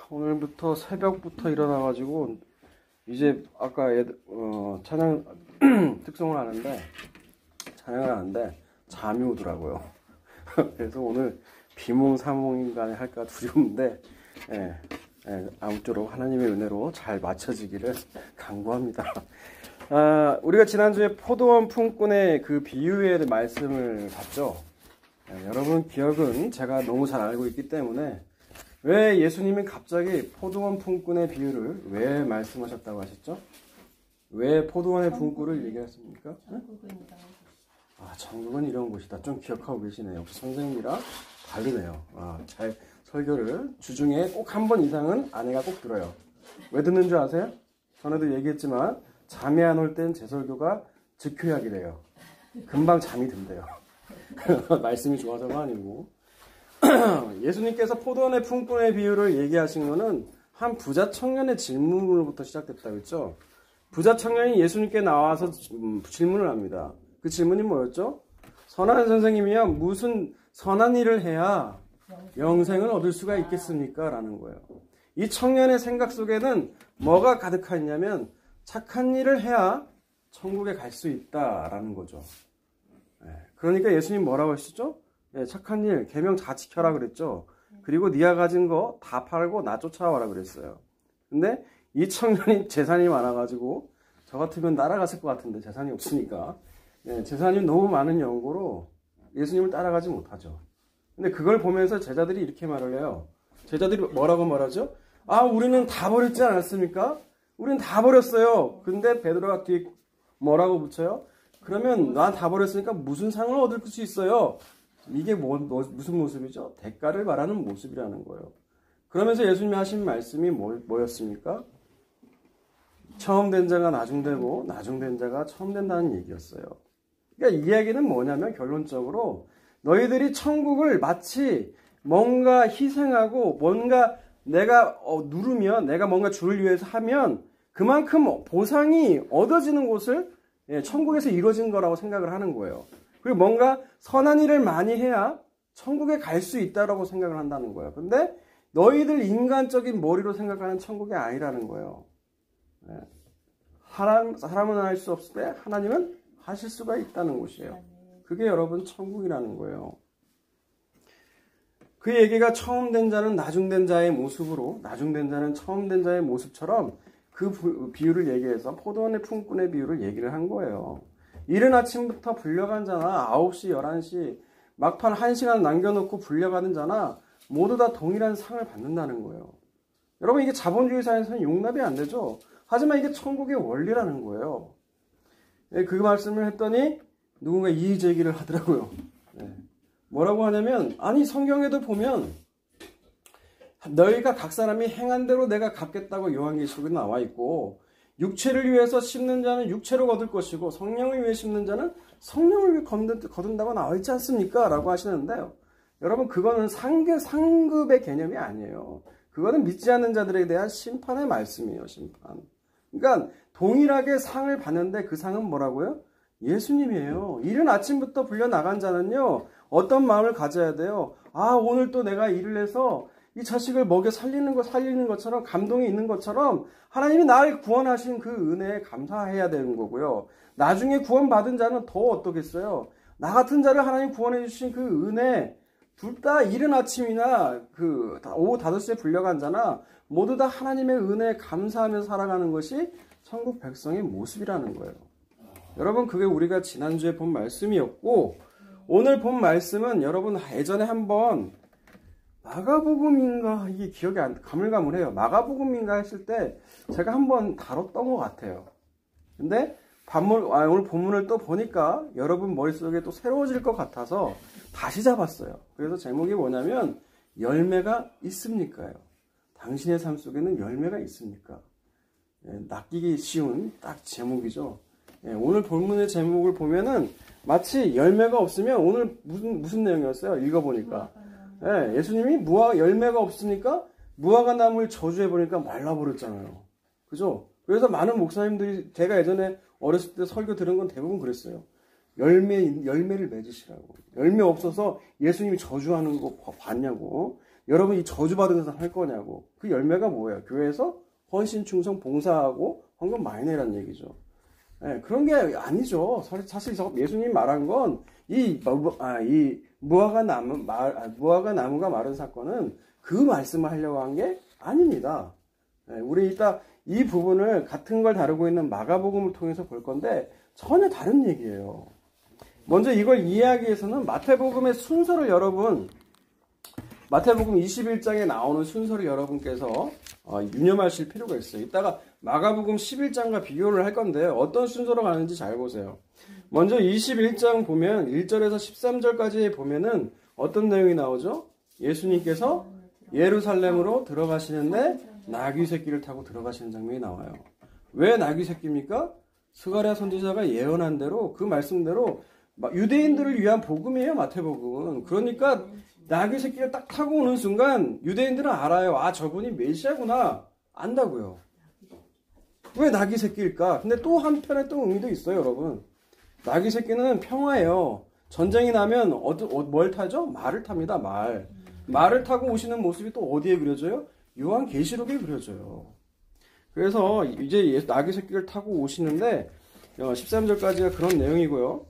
오늘부터 새벽부터 일어나가지고 이제 아까 찬양 찬양을 하는데 잠이 오더라고요. 그래서 오늘 비몽사몽인간에 할까 두려운데 아무쪼록 하나님의 은혜로 잘 맞춰지기를 간구합니다. 우리가 지난주에 포도원 품꾼의 그 비유의 말씀을 봤죠. 여러분 기억은 제가 너무 잘 알고 있기 때문에 왜 예수님이 갑자기 포도원 품꾼의 비유를 왜 말씀하셨다고 하셨죠? 왜 포도원의 품꾼을 얘기했습니까? 천국은 이런 곳이다. 좀 기억하고 계시네요. 역시 선생님이라 다르네요. 잘 설교를 주중에 꼭 한 번 이상은 아내가 꼭 들어요. 왜 듣는 줄 아세요? 전에도 얘기했지만 잠이 안 올 땐 제 설교가 즉효약이래요. 금방 잠이 든대요. 말씀이 좋아서가 아니고. 예수님께서 포도원의 품꾼의 비유를 얘기하신 거는 한 부자 청년의 질문으로부터 시작됐다 그랬죠. 부자 청년이 예수님께 나와서 질문을 합니다. 그 질문이 뭐였죠? 선한 선생님이야 무슨 선한 일을 해야 영생을 얻을 수가 있겠습니까? 라는 거예요. 이 청년의 생각 속에는 뭐가 가득하냐면 착한 일을 해야 천국에 갈 수 있다라는 거죠. 그러니까 예수님 뭐라고 하시죠? 착한 일, 계명 다 지켜라 그랬죠. 그리고 네가 가진 거 다 팔고 나 쫓아와라 그랬어요. 근데 이 청년이 재산이 많아가지고 저 같으면 따라갔을 것 같은데 재산이 없으니까 재산이 너무 많은 연고로 예수님을 따라가지 못하죠. 근데 그걸 보면서 제자들이 이렇게 말을 해요. 제자들이 뭐라고 말하죠? 우리는 다 버렸지 않았습니까? 우리는 다 버렸어요. 근데 베드로가 뒤에 뭐라고 붙여요? 그러면 난 다 버렸으니까 무슨 상을 얻을 수 있어요? 이게 무슨 모습이죠? 대가를 말하는 모습이라는 거예요. 그러면서 예수님이 하신 말씀이 뭐였습니까? 처음 된 자가 나중되고 나중된 자가 처음 된다는 얘기였어요. 그러니까 이 이야기는 뭐냐면 결론적으로 너희들이 천국을 마치 뭔가 희생하고 뭔가 내가 누르면 내가 뭔가 주를 위해서 하면 그만큼 보상이 얻어지는 곳을 천국에서 이루어진 거라고 생각을 하는 거예요. 그리고 뭔가 선한 일을 많이 해야 천국에 갈 수 있다라고 생각을 한다는 거예요. 근데 너희들 인간적인 머리로 생각하는 천국이 아니라는 거예요. 사람은 할 수 없을 때 하나님은 하실 수가 있다는 곳이에요. 그게 여러분 천국이라는 거예요. 그 얘기가 처음 된 자는 나중된 자의 모습으로 나중된 자는 처음 된 자의 모습처럼 그 비유를 얘기해서 포도원의 품꾼의 비유를 얘기를 한 거예요. 이른 아침부터 불려간 자나 9시, 11시 막판 1시간 남겨놓고 불려가는 자나 모두 다 동일한 상을 받는다는 거예요. 여러분 이게 자본주의 사회에서는 용납이 안 되죠. 하지만 이게 천국의 원리라는 거예요. 그 말씀을 했더니 누군가 이의제기를 하더라고요. 뭐라고 하냐면 성경에도 보면 너희가 각 사람이 행한 대로 내가 갚겠다고 요한계시록에 나와 있고 육체를 위해서 심는 자는 육체로 거둘 것이고 성령을 위해 심는 자는 성령을 위해 거둔다고 나와 있지 않습니까? 라고 하시는데요. 여러분 그거는 상급의 개념이 아니에요. 그거는 믿지 않는 자들에 대한 심판의 말씀이에요. 심판. 그러니까 동일하게 상을 받는데 그 상은 뭐라고요? 예수님이에요. 이른 아침부터 불려나간 자는요. 어떤 마음을 가져야 돼요? 오늘 또 내가 일을 해서 이 자식을 먹여 살리는 것처럼 감동이 있는 것처럼 하나님이 나를 구원하신 그 은혜에 감사해야 되는 거고요. 나중에 구원받은 자는 더 어떻겠어요? 나 같은 자를 하나님 구원해 주신 그 은혜 둘 다 이른 아침이나 오후 5시에 불려간 자나 모두 다 하나님의 은혜에 감사하며 살아가는 것이 천국 백성의 모습이라는 거예요. 여러분 그게 우리가 지난주에 본 말씀이었고 오늘 본 말씀은 여러분 예전에 한번 마가복음인가 이게 기억이 가물가물해요. 마가복음인가 했을 때 제가 한번 다뤘던 것 같아요. 근데 오늘 본문을 또 보니까 여러분 머릿속에 또 새로워질 것 같아서 다시 잡았어요. 그래서 제목이 뭐냐면 열매가 있습니까요? 당신의 삶 속에는 열매가 있습니까? 낚이기 쉬운 딱 제목이죠. 오늘 본문의 제목을 보면은 마치 열매가 없으면 오늘 무슨 내용이었어요? 읽어보니까 예수님이 열매가 없으니까 무화과 나무를 저주해보니까 말라버렸잖아요. 그죠? 그래서 많은 목사님들이 제가 예전에 어렸을 때 설교 들은 건 대부분 그랬어요. 열매를 맺으시라고. 열매 없어서 예수님이 저주하는 거 봤냐고. 여러분 이 저주받은 사람 할 거냐고. 그 열매가 뭐예요? 교회에서 헌신, 충성, 봉사하고 헌금 많이 내라는 얘기죠. 예, 그런 게 아니죠. 사실 예수님 말한 건 이 무화과 나무가 마른 사건은 그 말씀을 하려고 한 게 아닙니다. 예, 우리 이따 이 부분을 같은 걸 다루고 있는 마가복음을 통해서 볼 건데 전혀 다른 얘기예요. 먼저 이걸 이해하기 위해서는 마태복음의 순서를 마태복음 21장에 나오는 순서를 여러분께서 유념하실 필요가 있어요. 이따가 마가복음 11장과 비교를 할 건데 어떤 순서로 가는지 잘 보세요. 먼저 21장 보면 1절에서 13절까지 보면은 어떤 내용이 나오죠? 예수님께서 예루살렘으로 들어가시는데 나귀 새끼를 타고 들어가시는 장면이 나와요. 왜 나귀 새끼입니까? 스가랴 선지자가 예언한 대로 그 말씀대로 유대인들을 위한 복음이에요. 마태복음은. 그러니까 나귀 새끼를 딱 타고 오는 순간 유대인들은 알아요. 아, 저분이 메시아구나. 안다고요. 왜 나귀 새끼일까? 근데 또 한편에 또 의미도 있어요, 여러분. 나귀 새끼는 평화예요. 전쟁이 나면 뭘 타죠? 말을 탑니다. 말을 타고 오시는 모습이 또 어디에 그려져요? 요한계시록에 그려져요. 그래서 이제 나귀 새끼를 타고 오시는데 13절까지가 그런 내용이고요.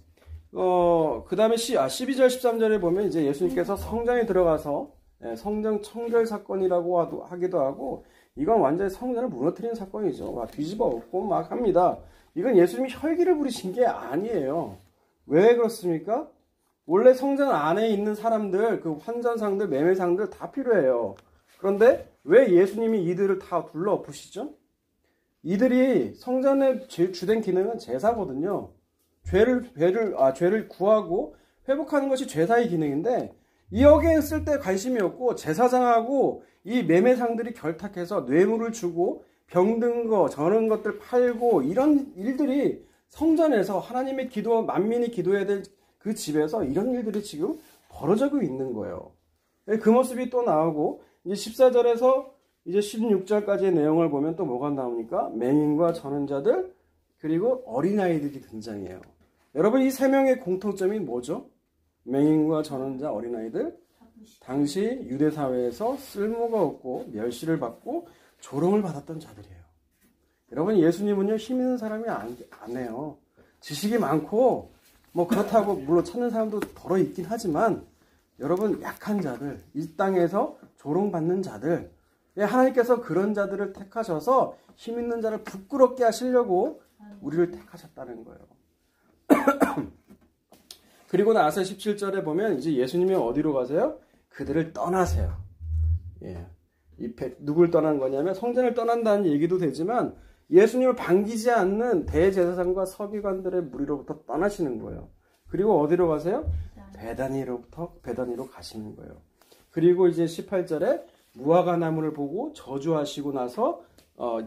그 다음에 12절, 13절에 보면 이제 예수님께서 성전에 들어가서 성전 청결 사건이라고 하기도 하고, 이건 완전히 성전을 무너뜨리는 사건이죠. 막 뒤집어 엎고 막 합니다. 이건 예수님이 혈기를 부리신 게 아니에요. 왜 그렇습니까? 원래 성전 안에 있는 사람들, 그 환전상들, 매매상들 다 필요해요. 그런데 왜 예수님이 이들을 다 둘러 엎으시죠? 이들이 성전의 제일 주된 기능은 제사거든요. 죄를 구하고 회복하는 것이 제사의 기능인데, 여기에 쓸 때 관심이 없고 제사장하고 이 매매상들이 결탁해서 뇌물을 주고 병든 거 저런 것들 팔고 이런 일들이 성전에서 하나님의 만민이 기도해야 될 그 집에서 이런 일들이 지금 벌어지고 있는 거예요. 그 모습이 또 나오고, 이제 14절에서 이제 16절까지의 내용을 보면 또 뭐가 나오니까 맹인과 전원 자들 그리고 어린아이들이 등장해요. 여러분, 이 세 명의 공통점이 뭐죠? 맹인과 전원자, 어린아이들. 당시 유대 사회에서 쓸모가 없고 멸시를 받고 조롱을 받았던 자들이에요. 여러분, 예수님은요, 힘 있는 사람이 아니에요. 지식이 많고 뭐 그렇다고 물론 찾는 사람도 더러 있긴 하지만, 여러분, 약한 자들, 이 땅에서 조롱받는 자들, 하나님께서 그런 자들을 택하셔서 힘 있는 자를 부끄럽게 하시려고 우리를 택하셨다는 거예요. 그리고 나서 17절에 보면 이제 예수님이 어디로 가세요? 그들을 떠나세요. 예. 누굴 떠난 거냐면 성전을 떠난다는 얘기도 되지만, 예수님을 반기지 않는 대제사장과 서기관들의 무리로부터 떠나시는 거예요. 그리고 어디로 가세요? 베다니로 가시는 거예요. 그리고 이제 18절에 무화과 나무를 보고 저주하시고 나서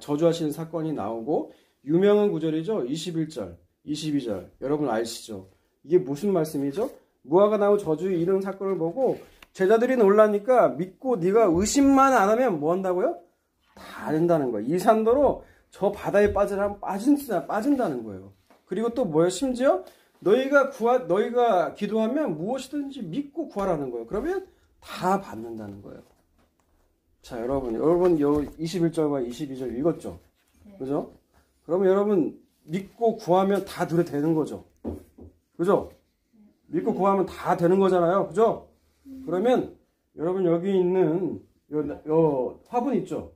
저주하시는 사건이 나오고, 유명한 구절이죠. 21절, 22절. 여러분 아시죠? 이게 무슨 말씀이죠? 무화과 나무 저주 이런 사건을 보고 제자들이 놀라니까 믿고 네가 의심만 안 하면 뭐 한다고요? 다 된다는 거예요. 이 산도로 저 바다에 빠지라면 빠진다는 거예요. 그리고 또 뭐예요? 심지어 너희가 기도하면 무엇이든지 믿고 구하라는 거예요. 그러면 다 받는다는 거예요. 자, 여러분 요 21절과 22절 읽었죠? 그죠? 그러면 여러분 믿고 구하면 다 되는 거죠. 그죠? 믿고 구하면 다 되는 거잖아요. 그죠? 그러면 여러분 여기 있는 요 화분 있죠?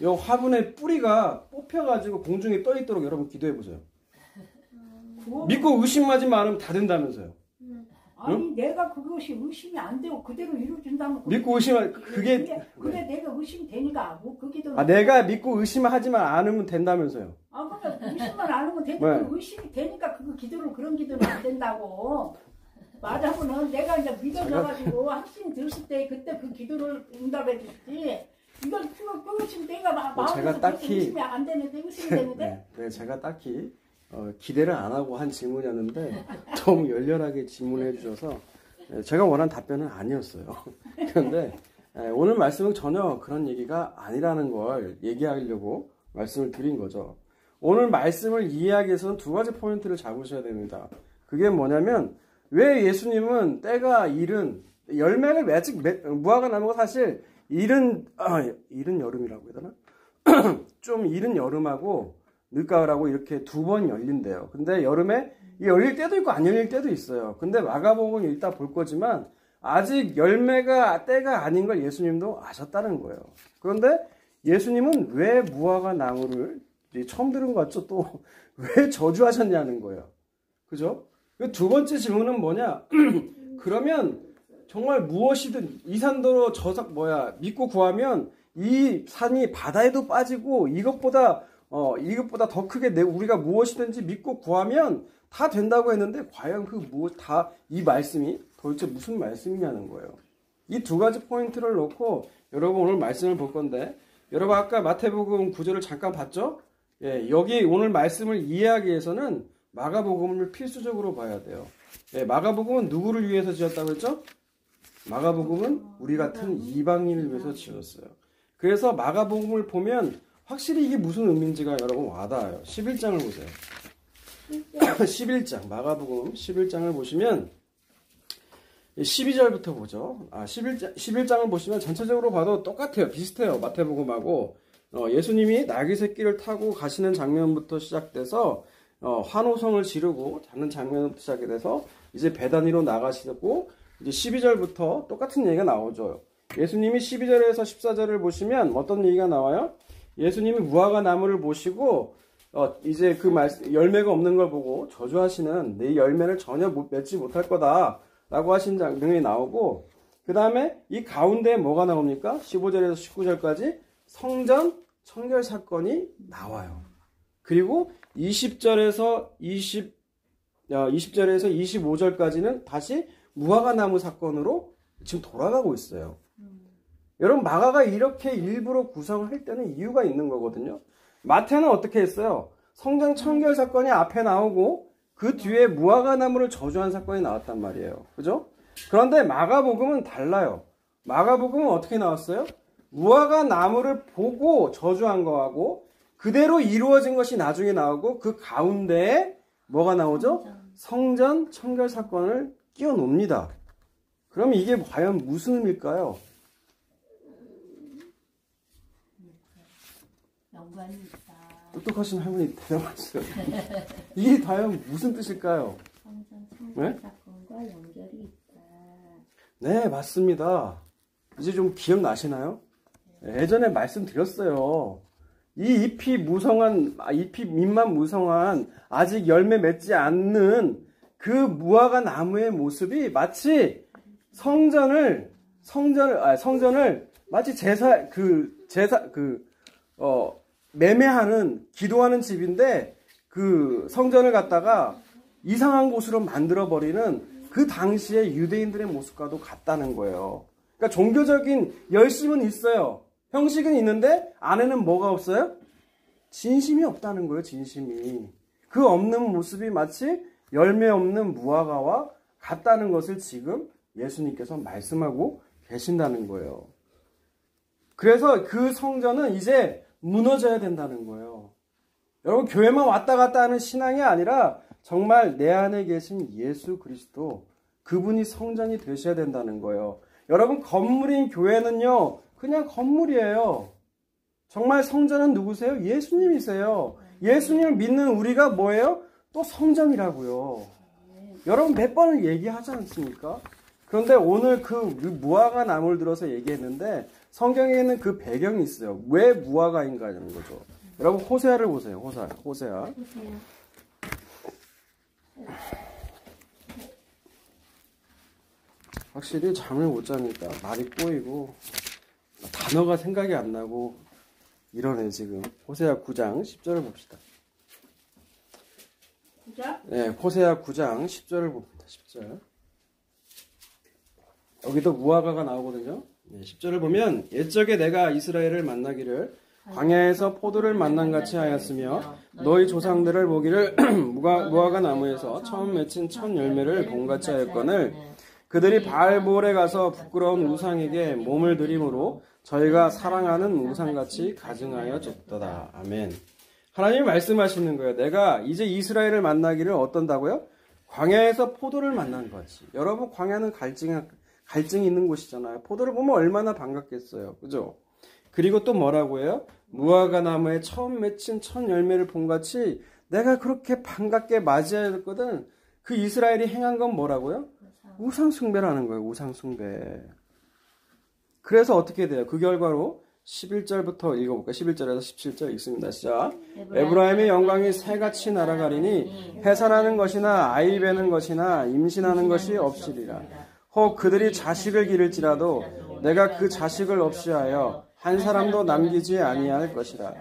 요 화분의 뿌리가 뽑혀가지고 공중에 떠 있도록 여러분 기도해 보세요. 믿고 의심하지만 않으면 다 된다면서요. 아니, 응? 내가 그것이 의심이 안 되고 그대로 이루어진다면 믿고 의심할 그게 그래 내가 의심이 되니까 뭐 그기도 내가 믿고 의심하지만 않으면 된다면서요. 그러니까 의심만 안 하면 되니까 네. 그 의심이 되니까 그런 기도는 안 된다고. 말하면은 내가 이제 믿어져가지고 확신이 들었을 때 그때 그 기도를 응답해 줬지. 이걸 그것이 내가 마음에서 딱히 의심이 안 되는데 의심이 되는데. 네, 제가 딱히 기대를 안 하고 한 질문이었는데 너무 열렬하게 질문해 주셔서 제가 원한 답변은 아니었어요. 그런데 오늘 말씀은 전혀 그런 얘기가 아니라는 걸 얘기하려고 말씀을 드린 거죠. 오늘 말씀을 이해하기 위해서는 두 가지 포인트를 잡으셔야 됩니다. 그게 뭐냐면, 왜 예수님은 때가 이른 열매를 무화과 나무가 사실 이른 여름이라고 해야 되나? 좀 이른 여름하고 늦가을하고 이렇게 두 번 열린대요. 근데 여름에 열릴 때도 있고 안 열릴 때도 있어요. 근데 마가복음은 이따 볼 거지만 아직 열매가 때가 아닌 걸 예수님도 아셨다는 거예요. 그런데 예수님은 왜 무화과 나무를 처음 들은 것 같죠? 또 왜 저주하셨냐는 거예요. 그죠? 두 번째 질문은 뭐냐? 그러면 정말 무엇이든 이 산더러 믿고 구하면 이 산이 바다에도 빠지고 이것보다 더 크게 우리가 무엇이든지 믿고 구하면 다 된다고 했는데 과연 이 말씀이 도대체 무슨 말씀이냐는 거예요. 이 두 가지 포인트를 놓고 여러분 오늘 말씀을 볼 건데 여러분 아까 마태복음 9절을 잠깐 봤죠? 예, 여기 오늘 말씀을 이해하기 위해서는 마가복음을 필수적으로 봐야 돼요. 예, 마가복음은 누구를 위해서 지었다고 했죠? 마가복음은 우리 같은 이방인을 위해서 지었어요. 그래서 마가복음을 보면 확실히 이게 무슨 의미인지가 여러분 와닿아요. 11장을 보세요. 11장 마가복음 11장을 보시면 12절부터 보죠. 11장을 보시면 전체적으로 봐도 똑같아요. 비슷해요. 마태복음하고 예수님이 나귀 새끼를 타고 가시는 장면부터 시작돼서 환호성을 지르고 자는 장면부터 시작이 돼서 이제 베다니로 나가시고 이제 12절부터 똑같은 얘기가 나오죠. 예수님이 12절에서 14절을 보시면 어떤 얘기가 나와요? 예수님이 무화과 나무를 보시고 이제 그 열매가 없는 걸 보고 저주하시는 내 열매를 전혀 맺지 못할 거다 라고 하신 장면이 나오고 그 다음에 이 가운데 뭐가 나옵니까? 15절에서 19절까지 성전 청결 사건이 나와요. 그리고 20절에서 25절까지는 다시 무화과 나무 사건으로 지금 돌아가고 있어요. 여러분 마가가 이렇게 일부러 구성을 할 때는 이유가 있는 거거든요. 마태는 어떻게 했어요? 성전 청결 사건이 앞에 나오고 그 뒤에 무화과 나무를 저주한 사건이 나왔단 말이에요. 그죠? 그런데 마가복음은 달라요. 마가복음은 어떻게 나왔어요? 무화과 나무를 보고 저주한 거하고 그대로 이루어진 것이 나중에 나오고 그 가운데에 뭐가 나오죠? 성전 청결 사건을 끼워 놉니다. 그럼 이게 과연 무슨 의미일까요? 연관이 있다. 똑똑하신 할머니 대답하시죠. 이게 과연 무슨 뜻일까요? 성전 청결 사건과 연결이 있다. 네, 맞습니다. 이제 좀 기억나시나요? 예전에 말씀드렸어요. 이 잎이 잎만 무성한 아직 열매 맺지 않는 그 무화과 나무의 모습이 마치 성전을 마치 매매하는 기도하는 집인데 그 성전을 갖다가 이상한 곳으로 만들어 버리는 그 당시의 유대인들의 모습과도 같다는 거예요. 그러니까 종교적인 열심은 있어요. 형식은 있는데 안에는 뭐가 없어요? 진심이 없다는 거예요. 진심이. 그 없는 모습이 마치 열매 없는 무화과와 같다는 것을 지금 예수님께서 말씀하고 계신다는 거예요. 그래서 그 성전은 이제 무너져야 된다는 거예요. 여러분 교회만 왔다 갔다 하는 신앙이 아니라 정말 내 안에 계신 예수 그리스도 그분이 성전이 되셔야 된다는 거예요. 여러분 건물인 교회는요 그냥 건물이에요. 정말 성전은 누구세요? 예수님이세요. 예수님을 믿는 우리가 뭐예요? 또 성전이라고요. 여러분 몇 번을 얘기하지 않습니까? 그런데 오늘 그 무화과 나무를 들어서 얘기했는데 성경에는 그 배경이 있어요. 왜 무화과인가라는 거죠. 여러분 호세아를 보세요. 호세아. 확실히 잠을 못 자니까 말이 꼬이고 단어가 생각이 안 나고 이러네 지금. 호세아 9장 10절을 봅시다. 9장? 네, 호세아 9장 10절을 봅니다. 10절. 여기도 무화과가 나오거든요. 네, 10절을 보면 옛적에 내가 이스라엘을 만나기를 광야에서 포도를 만난 같이 하였으며 너희 조상들을 보기를 무화과 나무에서 처음 맺힌 첫 열매를 본같이 하였거늘 그들이 바알볼에 가서 부끄러운 우상에게 몸을 들임으로 저희가 사랑하는 우상같이 가증하여 줬도다. 아멘. 하나님이 말씀하시는 거예요. 내가 이제 이스라엘을 만나기를 어떤다고요? 광야에서 포도를 만난 거지. 여러분 광야는 갈증이 있는 곳이잖아요. 포도를 보면 얼마나 반갑겠어요. 그죠? 그리고 또 뭐라고 해요? 무화과 나무에 처음 맺힌 첫 열매를 본같이 내가 그렇게 반갑게 맞이해야 됐거든. 그 이스라엘이 행한 건 뭐라고요? 우상 숭배라는 거예요. 우상 숭배. 그래서 어떻게 돼요? 그 결과로 11절부터 읽어볼까요? 11절에서 17절 읽습니다. 시작. 에브라임의 영광이 새같이 날아가리니 해산하는 것이나 아이 베는 것이나 임신하는 것이 없으리라. 혹 그들이 자식을 기를지라도 내가 그 자식을 없이 하여 한 사람도 남기지 아니할 것이라.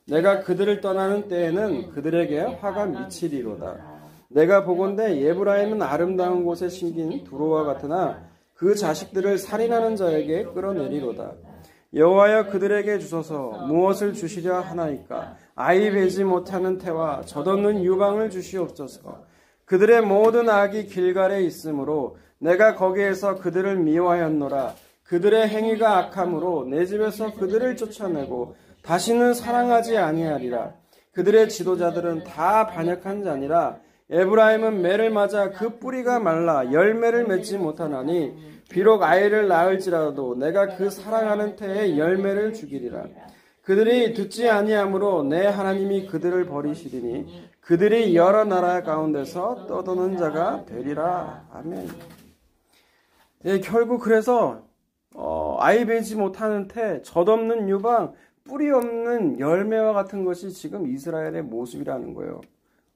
내가 그들을 떠나는 때에는 그들에게 화가 미치리로다. 내가 보건대 에브라임은 아름다운 곳에 심긴 두로와 같으나 그 자식들을 살인하는 자에게 끌어내리로다. 여호와여 그들에게 주소서. 무엇을 주시려 하나이까? 아이 베지 못하는 태와 젖없는 유방을 주시옵소서. 그들의 모든 악이 길갈에 있으므로 내가 거기에서 그들을 미워하였노라. 그들의 행위가 악함으로 내 집에서 그들을 쫓아내고 다시는 사랑하지 아니하리라. 그들의 지도자들은 다 반역한 자니라. 에브라임은 매를 맞아 그 뿌리가 말라 열매를 맺지 못하나니 비록 아이를 낳을지라도 내가 그 사랑하는 태에 열매를 주기리라. 그들이 듣지 아니하므로 내 하나님이 그들을 버리시리니 그들이 여러 나라 가운데서 떠도는 자가 되리라. 아멘. 예, 결국 그래서 아이 베지 못하는 태, 젖없는 유방, 뿌리 없는 열매와 같은 것이 지금 이스라엘의 모습이라는 거예요.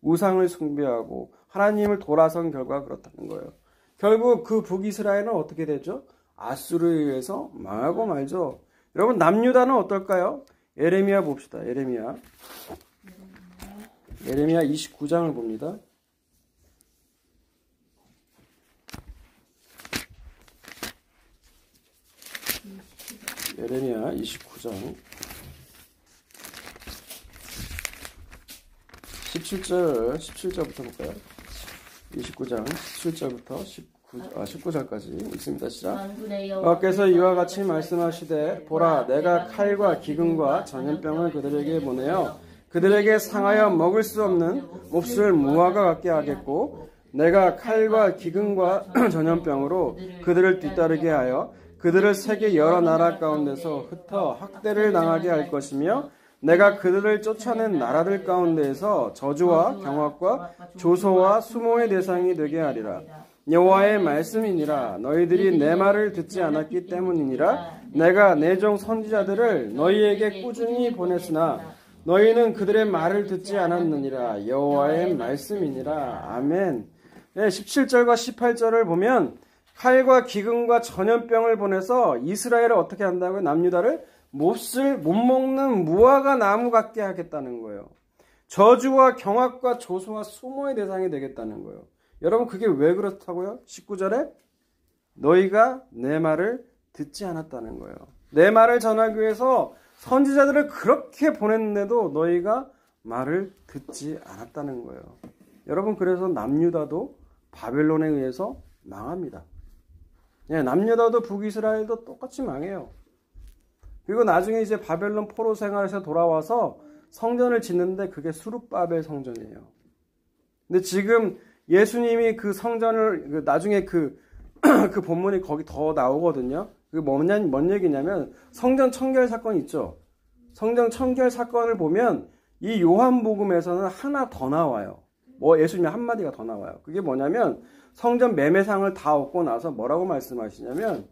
우상을 숭배하고 하나님을 돌아선 결과가 그렇다는 거예요. 결국 그 북이스라엘은 어떻게 되죠? 아수르에 의해서 망하고 말죠. 여러분 남유다는 어떨까요? 예레미야 봅시다. 예레미야 29장을 봅니다. 예레미야 29장 17절부터 볼까요? 29장 17절부터 19절까지 읽습니다. 시작. 여호와께서 이와 같이 말씀하시되 보라 내가 칼과 기근과 전염병을 그들에게 보내어 그들에게 상하여 먹을 수 없는 몹쓸 무화과 같게 하겠고 내가 칼과 기근과 전염병으로 그들을 뒤따르게 하여 그들을 세계 여러 나라 가운데서 흩어 학대를 당하게 할 것이며 내가 그들을 쫓아낸 나라들 가운데에서 저주와 경악과 조소와 수모의 대상이 되게 하리라. 여호와의 말씀이니라. 너희들이 내 말을 듣지 않았기 때문이니라. 내가 내 종 선지자들을 너희에게 꾸준히 보냈으나 너희는 그들의 말을 듣지 않았느니라. 여호와의 말씀이니라. 아멘. 네, 17절과 18절을 보면 칼과 기근과 전염병을 보내서 이스라엘을 어떻게 한다고요? 남유다를 못 먹는 무화과 나무 같게 하겠다는 거예요. 저주와 경악과 조소와 수모의 대상이 되겠다는 거예요. 여러분 그게 왜 그렇다고요? 19절에 너희가 내 말을 듣지 않았다는 거예요. 내 말을 전하기 위해서 선지자들을 그렇게 보냈는데도 너희가 말을 듣지 않았다는 거예요. 여러분 그래서 남유다도 바벨론에 의해서 망합니다. 예, 남유다도 북이스라엘도 똑같이 망해요. 그리고 나중에 이제 바벨론 포로 생활에서 돌아와서 성전을 짓는데 그게 수룹바벨 성전이에요. 근데 지금 예수님이 그 성전을 나중에 그 본문이 거기 더 나오거든요. 그게 뭔 얘기냐면 성전 청결 사건 있죠. 성전 청결 사건을 보면 이 요한복음에서는 하나 더 나와요. 예수님의 한마디가 더 나와요. 그게 뭐냐면 성전 매매상을 다 얻고 나서 뭐라고 말씀하시냐면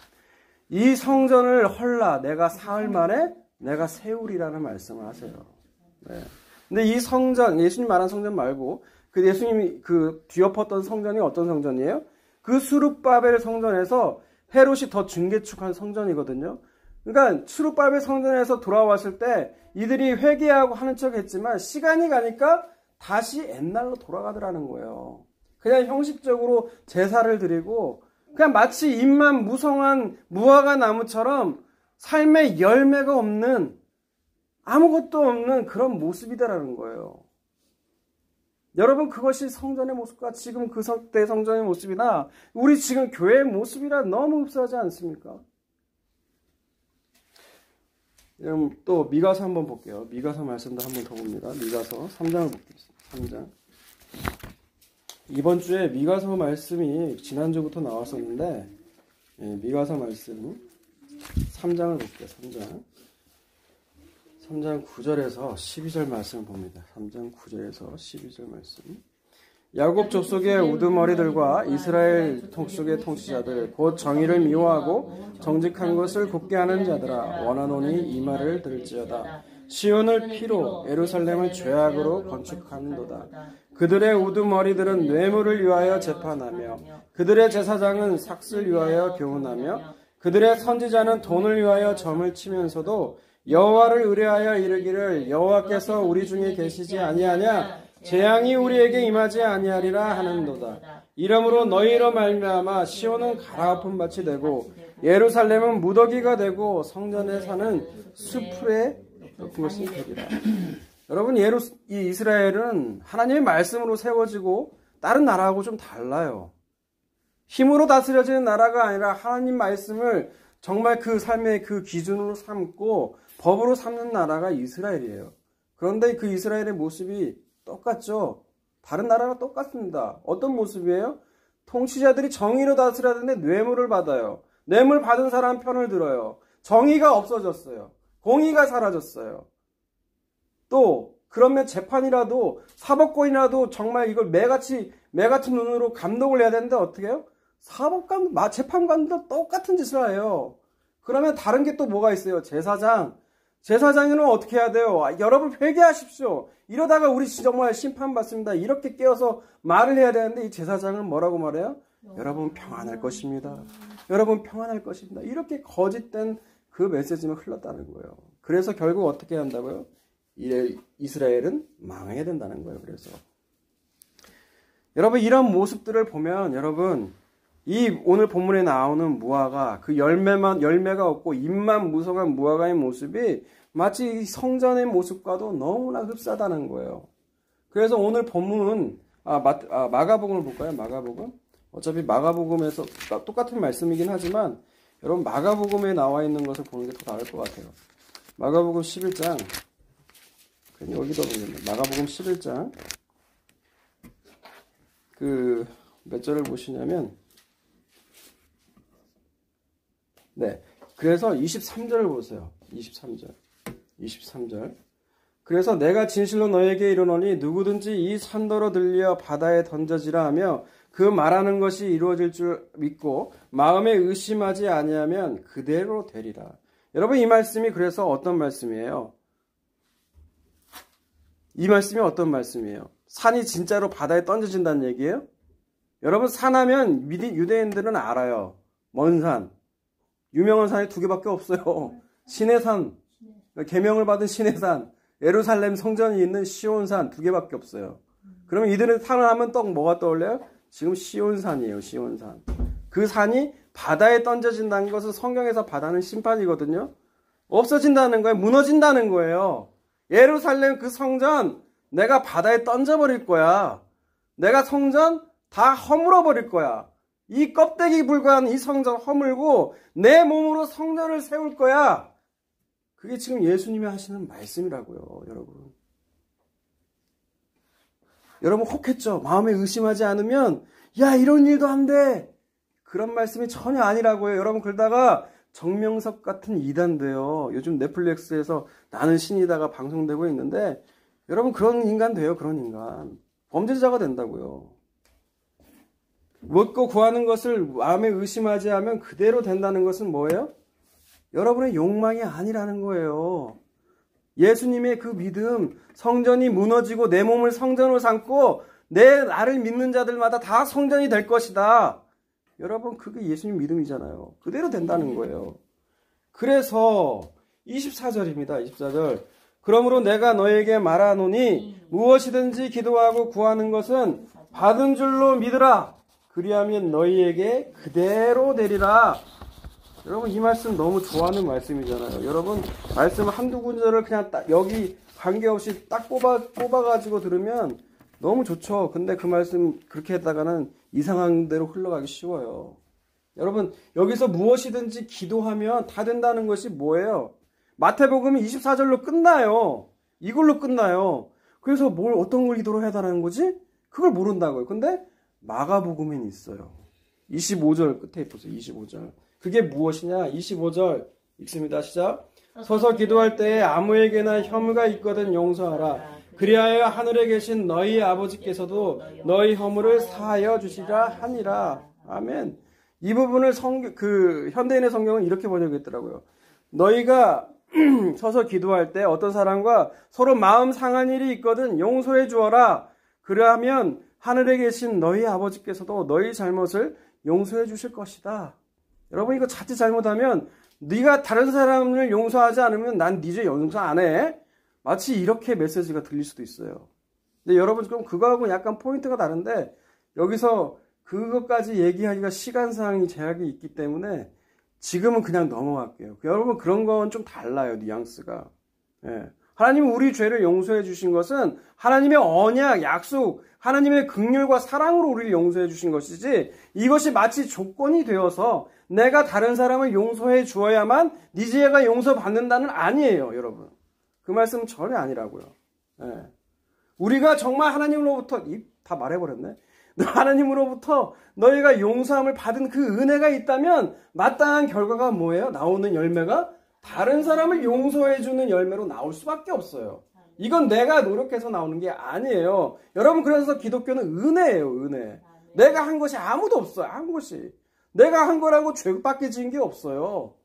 이 성전을 헐라 내가 사흘 만에 내가 세우리라는 말씀을 하세요. 네. 근데 이 성전, 예수님 말한 성전 말고 그 예수님이 그 뒤엎었던 성전이 어떤 성전이에요? 그 수룹바벨 성전에서 헤롯이 더 중개축한 성전이거든요. 그러니까 수룹바벨 성전에서 돌아왔을 때 이들이 회개하고 하는 척 했지만 시간이 가니까 다시 옛날로 돌아가더라는 거예요. 그냥 형식적으로 제사를 드리고 그냥 마치 잎만 무성한 무화과 나무처럼 삶의 열매가 없는 아무것도 없는 그런 모습이다라는 거예요. 여러분 그것이 성전의 모습과 지금 그 때 성전의 모습이나 우리 지금 교회의 모습이랑 너무 흡사하지 않습니까? 그럼 또 미가서 한번 볼게요. 미가서 말씀도 한번 더 봅니다. 미가서 3장을 보겠습니다. 3장. 이번 주에 미가서 말씀이 지난주부터 나왔었는데 미가서 말씀 3장을 볼게요. 3장 9절에서 12절 말씀을 봅니다. 3장 9절에서 12절 말씀. 야곱 족속의 우두머리들과 이스라엘 족속의 통치자들 곧 정의를 미워하고 정직한 것을 곱게 하는 자들아 원하노니 이 말을 들을지어다. 시온을 피로 예루살렘을 죄악으로 건축하는도다. 그들의 우두머리들은 뇌물을 위하여 재판하며 그들의 제사장은 삭슬 위하여 교훈하며 그들의 선지자는 돈을 위하여 점을 치면서도 여호와를 의뢰하여 이르기를 여호와께서 우리 중에 계시지 아니하냐 재앙이 우리에게 임하지 아니하리라 하는도다. 이러므로 너희로 말미암아 시온은 가라앉은 밭이 되고 예루살렘은 무더기가 되고 성전에 사는 수풀에 높은 것이 되리라. 여러분, 이 이스라엘은 하나님의 말씀으로 세워지고 다른 나라하고 좀 달라요. 힘으로 다스려지는 나라가 아니라 하나님 말씀을 정말 그 삶의 그 기준으로 삼고 법으로 삼는 나라가 이스라엘이에요. 그런데 그 이스라엘의 모습이 똑같죠? 다른 나라랑 똑같습니다. 어떤 모습이에요? 통치자들이 정의로 다스려야 되는데 뇌물을 받아요. 뇌물 받은 사람 편을 들어요. 정의가 없어졌어요. 공의가 사라졌어요. 또 그러면 재판이라도 사법권이라도 정말 이걸 매 같은 눈으로 감독을 해야 되는데 어떻게 해요? 재판관도 똑같은 짓을 해요. 그러면 다른 게 또 뭐가 있어요? 제사장은 어떻게 해야 돼요? 여러분 회개하십시오. 이러다가 우리 정말 심판받습니다. 이렇게 깨어서 말을 해야 되는데 이 제사장은 뭐라고 말해요? 여러분 평안할 것입니다. 여러분 평안할 것입니다. 이렇게 거짓된 그 메시지만 흘렀다는 거예요. 그래서 결국 어떻게 한다고요? 이스라엘은 망해야 된다는 거예요. 그래서 여러분 이런 모습들을 보면 여러분 이 오늘 본문에 나오는 무화과 그 열매가 없고 잎만 무성한 무화과의 모습이 마치 성전의 모습과도 너무나 흡사하다는 거예요. 그래서 오늘 본문은 마가복음을 볼까요? 마가복음. 어차피 마가복음에서 똑같은 말씀이긴 하지만 여러분 마가복음에 나와 있는 것을 보는 게 더 나을 것 같아요. 마가복음 11장. 괜히 여기다 보겠네. 마가복음 11장. 몇 절을 보시냐면 네. 그래서 23절을 보세요. 23절. 그래서 내가 진실로 너에게 이르노니 누구든지 이 산더러 들려 바다에 던져지라 하며 그 말하는 것이 이루어질 줄 믿고 마음에 의심하지 아니하면 그대로 되리라. 여러분 이 말씀이 그래서 어떤 말씀이에요? 이 말씀이 어떤 말씀이에요? 산이 진짜로 바다에 던져진다는 얘기예요? 여러분 산하면 유대인들은 알아요. 먼 산. 유명한 산이 2개밖에 없어요. 시내산, 계명을 받은 시내산, 예루살렘 성전이 있는 시온산 2개밖에 없어요. 그러면 이들은 산을 하면 또 뭐가 떠올려요? 지금 시온산이에요. 시온산. 그 산이 바다에 던져진다는 것은 성경에서 바다는 심판이거든요. 없어진다는 거예요. 무너진다는 거예요. 예루살렘 그 성전 내가 바다에 던져버릴 거야. 내가 성전 다 허물어 버릴 거야. 이 껍데기 불과한 이 성전 허물고 내 몸으로 성전을 세울 거야. 그게 지금 예수님이 하시는 말씀이라고요. 여러분 혹했죠? 마음에 의심하지 않으면 야 이런 일도 안 돼. 그런 말씀이 전혀 아니라고요. 여러분 그러다가 정명석 같은 이단도요. 요즘 넷플릭스에서 나는 신이다가 방송되고 있는데 여러분 그런 인간 돼요. 그런 인간. 범죄자가 된다고요. 묻고 구하는 것을 마음에 의심하지 않으면 그대로 된다는 것은 뭐예요? 여러분의 욕망이 아니라는 거예요. 예수님의 그 믿음, 성전이 무너지고 내 몸을 성전으로 삼고 나를 믿는 자들마다 다 성전이 될 것이다. 여러분 그게 예수님 믿음이잖아요. 그대로 된다는 거예요. 그래서 24절입니다. 24절. 그러므로 내가 너에게 말하노니 무엇이든지 기도하고 구하는 것은 받은 줄로 믿으라. 그리하면 너희에게 그대로 되리라. 여러분 이 말씀 너무 좋아하는 말씀이잖아요. 여러분 말씀 한두 구절을 그냥 딱 여기 관계없이 딱 뽑아가지고 들으면 너무 좋죠. 근데 그 말씀 그렇게 했다가는 이상한 대로 흘러가기 쉬워요. 여러분 여기서 무엇이든지 기도하면 다 된다는 것이 뭐예요? 마태복음이 24절로 끝나요. 이걸로 끝나요. 그래서 어떤 걸 기도를 해달라는 거지? 그걸 모른다고요. 근데 마가복음에는 있어요. 25절 끝에 보세요. 25절. 그게 무엇이냐? 25절 읽습니다. 시작. 서서 기도할 때에 아무에게나 혐의가 있거든 용서하라. 그리하여 하늘에 계신 너희 아버지께서도 너희 허물을 사하여 주시라 하니라. 아멘. 이 부분을 현대인의 성경은 이렇게 번역했더라고요. 너희가 서서 기도할 때 어떤 사람과 서로 마음 상한 일이 있거든 용서해 주어라. 그러하면 하늘에 계신 너희 아버지께서도 너희 잘못을 용서해 주실 것이다. 여러분 이거 자칫 잘못하면 네가 다른 사람을 용서하지 않으면 난 네 죄 용서 안 해. 마치 이렇게 메시지가 들릴 수도 있어요. 근데 여러분 지금 그거하고 약간 포인트가 다른데 여기서 그것까지 얘기하기가 시간상의 제약이 있기 때문에 지금은 그냥 넘어갈게요. 여러분 그런 건 좀 달라요. 뉘앙스가. 예. 하나님은 우리 죄를 용서해 주신 것은 하나님의 언약, 약속, 하나님의 긍휼과 사랑으로 우리를 용서해 주신 것이지 이것이 마치 조건이 되어서 내가 다른 사람을 용서해 주어야만 네 죄가 용서받는다는 아니에요. 여러분. 그 말씀은 전혀 아니라고요. 예. 우리가 정말 하나님으로부터 다 말해버렸네. 하나님으로부터 너희가 용서함을 받은 그 은혜가 있다면 마땅한 결과가 뭐예요? 나오는 열매가 다른 사람을 용서해주는 열매로 나올 수밖에 없어요. 이건 내가 노력해서 나오는 게 아니에요. 여러분 그래서 기독교는 은혜예요. 은혜. 내가 한 것이 아무도 없어요. 한 것이. 내가 한 거라고 죄밖에 지은 게 없어요.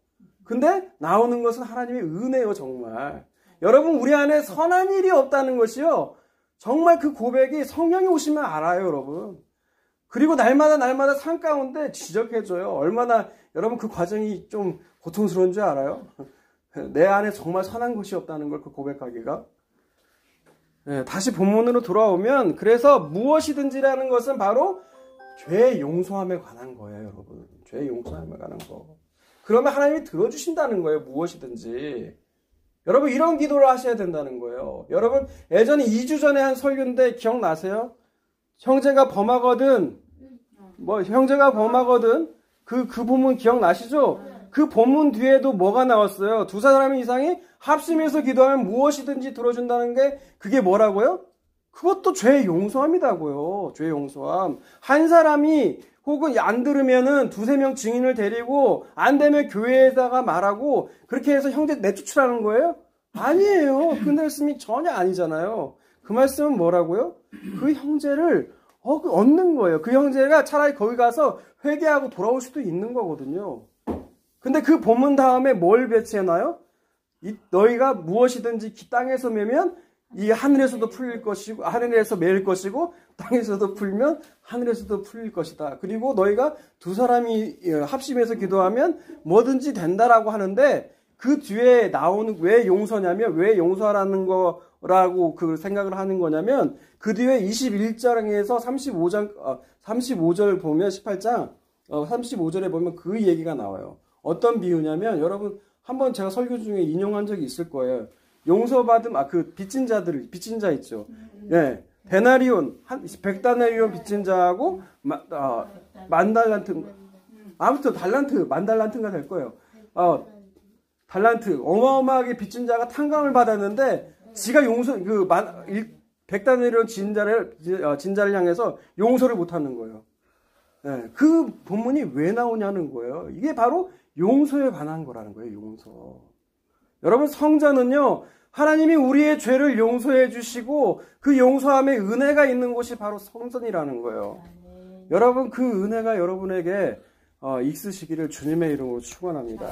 근데 나오는 것은 하나님의 은혜예요. 정말. 여러분 우리 안에 선한 일이 없다는 것이요. 정말 그 고백이 성령이 오시면 알아요, 여러분. 그리고 날마다 삶 가운데 지적해줘요. 얼마나 여러분 그 과정이 좀 고통스러운 줄 알아요? 내 안에 정말 선한 것이 없다는 걸 그 고백하기가. 네, 다시 본문으로 돌아오면 그래서 무엇이든지라는 것은 바로 죄 용서함에 관한 거예요, 여러분. 죄 용서함에 관한 거. 그러면 하나님이 들어주신다는 거예요, 무엇이든지. 여러분 이런 기도를 하셔야 된다는 거예요. 여러분 예전에 2주 전에 한 설교인데 기억나세요? 형제가 범하거든 그 본문 기억나시죠? 그 본문 뒤에도 뭐가 나왔어요? 두 사람 이상이 합심해서 기도하면 무엇이든지 들어준다는 게 그게 뭐라고요? 그것도 죄 용서함이라고요. 죄 용서함. 한 사람이 혹은 안 들으면은 두세 명 증인을 데리고 안 되면 교회에다가 말하고 그렇게 해서 형제 내쫓으라는 거예요? 아니에요. 그 말씀이 전혀 아니잖아요. 그 말씀은 뭐라고요? 그 형제를 얻는 거예요. 그 형제가 차라리 거기 가서 회개하고 돌아올 수도 있는 거거든요. 근데 그 본문 다음에 뭘 배치해놔요? 너희가 무엇이든지 땅에서 매면 이 하늘에서도 풀릴 것이고 하늘에서 매일 것이고 땅에서도 풀면 하늘에서도 풀릴 것이다. 그리고 너희가 두 사람이 합심해서 기도하면 뭐든지 된다라고 하는데 그 뒤에 나오는 왜 용서냐면 왜 용서하라는 거라고 그 생각을 하는 거냐면 그 뒤에 21장에서 35절 보면 18장 35절에 보면 그 얘기가 나와요. 어떤 비유냐면 여러분 한번 제가 설교 중에 인용한 적이 있을 거예요. 용서받음, 그 빚진 자 있죠. 예. 데나리온, 100다나리온 빚진 자하고, 만달란트, 아무튼 만달란트가 될 거예요. 달란트, 어마어마하게 빚진 자가 탕감을 받았는데, 지가 100다나리온 진자를 향해서 용서를 못하는 거예요. 예. 그 본문이 왜 나오냐는 거예요. 이게 바로 용서에 관한 거라는 거예요, 용서. 여러분 성전은요 하나님이 우리의 죄를 용서해 주시고 그 용서함에 은혜가 있는 곳이 바로 성전이라는 거예요. 여러분 그 은혜가 여러분에게 있으시기를 주님의 이름으로 축원합니다.